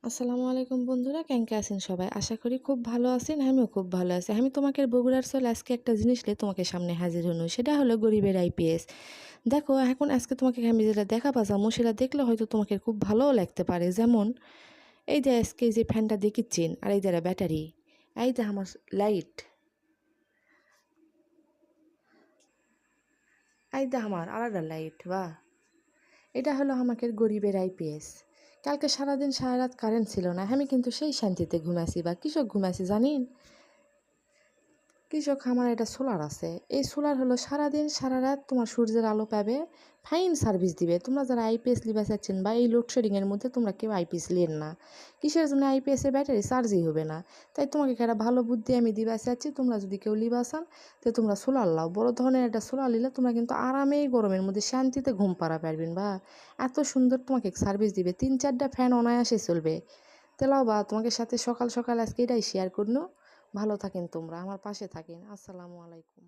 আসসালামু আলাইকুম বন্ধুরা, কেমন আছেন সবাই? আশা করি খুব ভালো আছেন। আমিও খুব ভালো আছি। আমি তোমাকে বগুড়ার চলে আজকে একটা জিনিস নিয়ে তোমাকে সামনে হাজির হনু। সেটা হলো গরিবের আইপিএস। দেখো, এখন আজকে তোমাকে আমি যেটা দেখাবা যাবো সেটা দেখলে হয়তো তোমাকে খুব ভালোও লাগতে পারে। যেমন এই যে আজকে যে ফ্যানটা দেখিচ্ছেন, আর এই যে ব্যাটারি, এই যে আমার লাইট, এই যে আমার আলাদা লাইট, বাহ! এটা হলো আমাকে গরিবের আইপিএস। কালকে সারাদিন সারা রাত কারেন্ট ছিল না, আমি কিন্তু সেই শান্তিতে ঘুমাইছি। বা কৃষক ঘুমাইছি জানেন? কৃষক আমার এটা সোলার আছে। এই সোলার হলো সারাদিন সারা রাত তোমার সূর্যের আলো পাবে, ফাইন সার্ভিস দিবে। তোমরা যারা আইপিএস লিবা চাচ্ছেন বা এই লোডশেডিংয়ের মধ্যে তোমরা কেউ আইপিএস লেন না, কিসের জন্য? আইপিএসের ব্যাটারি চার্জই হবে না। তাই তোমাকে একটা ভালো বুদ্ধি আমি দিবা চাচ্ছি, তোমরা যদি কেউ লিবা চান তো তোমরা সোলার লাও। বড় ধরনের একটা সোলার নিলে তোমরা কিন্তু আরামেই গরমের মধ্যে শান্তিতে ঘুম পাড়া পারবেন। বা এত সুন্দর তোমাকে সার্ভিস দিবে, 3-4টা ফ্যান অনায়াসে চলবে। তেলাও বা তোমাকে সাথে সকাল সকাল আজকে এটাই শেয়ার করলো। ভালো থাকেন তোমরা, আমার পাশে থাকেন। আসসালামু আলাইকুম।